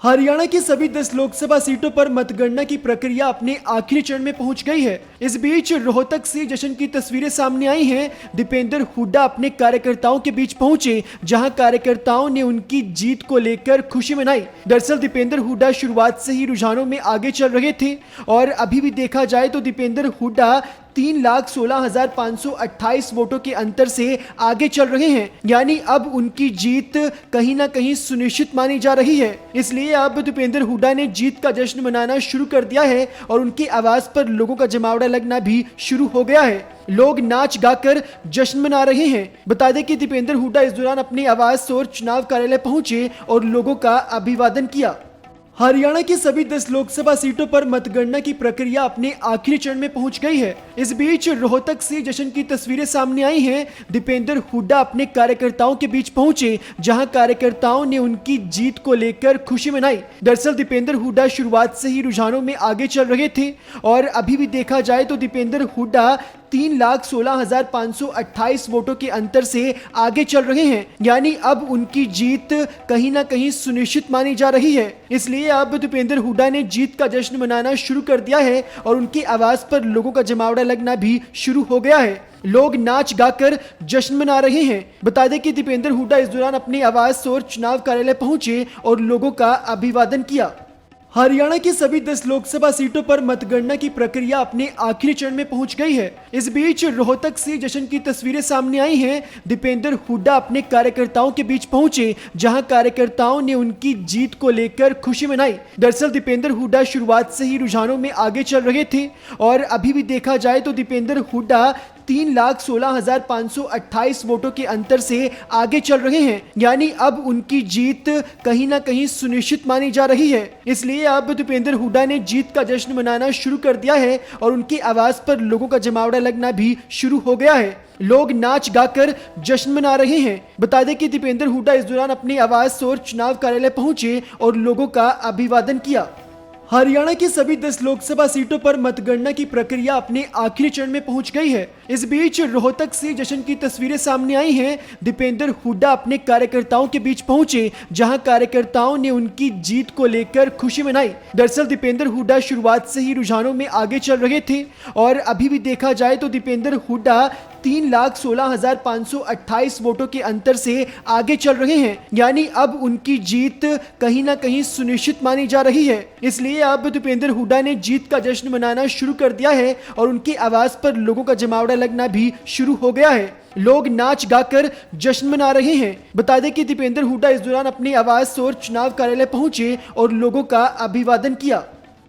हरियाणा की सभी 10 लोकसभा सीटों पर मतगणना की प्रक्रिया अपने आखिरी चरण में पहुंच गई है। इस बीच रोहतक से जश्न की तस्वीरें सामने आई हैं। दीपेंद्र हुड्डा अपने कार्यकर्ताओं के बीच पहुंचे, जहां कार्यकर्ताओं ने उनकी जीत को लेकर खुशी मनाई। दरअसल दीपेंद्र हुड्डा शुरुआत से ही रुझानों में आगे चल रहे थे और अभी भी देखा जाए तो दीपेंद्र हुड्डा 3,16,528 वोटों के अंतर से आगे चल रहे हैं। यानी अब उनकी जीत कहीं ना कहीं सुनिश्चित मानी जा रही है। इसलिए अब दीपेंद्र हुड्डा ने जीत का जश्न मनाना शुरू कर दिया है और उनकी आवाज पर लोगों का जमावड़ा लगना भी शुरू हो गया है। लोग नाच गाकर जश्न मना रहे हैं। बता दें कि दीपेंद्र हुड्डा इस दौरान अपनी आवाज और चुनाव कार्यालय पहुंचे और लोगों का अभिवादन किया। हरियाणा की सभी 10 लोकसभा सीटों पर मतगणना की प्रक्रिया अपने आखिरी चरण में पहुंच गई है। इस बीच रोहतक से जश्न की तस्वीरें सामने आई हैं। दीपेंद्र हुड्डा अपने कार्यकर्ताओं के बीच पहुंचे, जहां कार्यकर्ताओं ने उनकी जीत को लेकर खुशी मनाई। दरअसल दीपेंद्र हुड्डा शुरुआत से ही रुझानों में आगे चल रहे थे और अभी भी देखा जाए तो दीपेंद्र हुड्डा 3,16,528 वोटों के अंतर से आगे चल रहे हैं। यानी अब उनकी जीत कहीं ना कहीं सुनिश्चित मानी जा रही है। इसलिए अब दीपेंद्र हुड्डा ने जीत का जश्न मनाना शुरू कर दिया है और उनकी आवाज पर लोगों का जमावड़ा लगना भी शुरू हो गया है। लोग नाच गाकर जश्न मना रहे हैं। बता दें कि दीपेंद्र हुड्डा इस दौरान अपनी आवाज और चुनाव कार्यालय पहुंचे और लोगों का अभिवादन किया। हरियाणा की सभी 10 लोकसभा सीटों पर मतगणना की प्रक्रिया अपने आखिरी चरण में पहुंच गई है। इस बीच रोहतक से जश्न की तस्वीरें सामने आई हैं। दीपेंद्र हुड्डा अपने कार्यकर्ताओं के बीच पहुंचे, जहां कार्यकर्ताओं ने उनकी जीत को लेकर खुशी मनाई। दरअसल दीपेंद्र हुड्डा शुरुआत से ही रुझानों में आगे चल रहे थे और अभी भी देखा जाए तो दीपेंद्र हुड्डा 3,16,528 वोटों के अंतर से आगे चल रहे हैं। यानी अब उनकी जीत कहीं ना कहीं सुनिश्चित मानी जा रही है। इसलिए अब दीपेंद्र हुड्डा ने जीत का जश्न मनाना शुरू कर दिया है और उनकी आवाज पर लोगों का जमावड़ा लगना भी शुरू हो गया है। लोग नाच गाकर जश्न मना रहे हैं। बता दें कि दीपेंद्र हुड्डा इस दौरान अपनी आवाज और चुनाव कार्यालय पहुंचे और लोगों का अभिवादन किया। हरियाणा की सभी 10 लोकसभा सीटों पर मतगणना की प्रक्रिया अपने आखिरी चरण में पहुंच गई है। इस बीच रोहतक से जश्न की तस्वीरें सामने आई हैं। दीपेंद्र हुड्डा अपने कार्यकर्ताओं के बीच पहुंचे, जहां कार्यकर्ताओं ने उनकी जीत को लेकर खुशी मनाई। दरअसल दीपेंद्र हुड्डा शुरुआत से ही रुझानों में आगे चल रहे थे और अभी भी देखा जाए तो दीपेंद्र हुड्डा 3,16,528 वोटों के अंतर से आगे चल रहे हैं। यानी अब उनकी जीत कहीं ना कहीं सुनिश्चित मानी जा रही है। इसलिए अब दीपेंद्र हुड्डा ने जीत का जश्न मनाना शुरू कर दिया है और उनकी आवाज पर लोगों का जमावड़ा लगना भी शुरू हो गया है। लोग नाच गाकर जश्न मना रहे हैं। बता दें कि दीपेंद्र हुड्डा इस दौरान अपनी आवाज और चुनाव कार्यालय पहुंचे और लोगों का अभिवादन किया।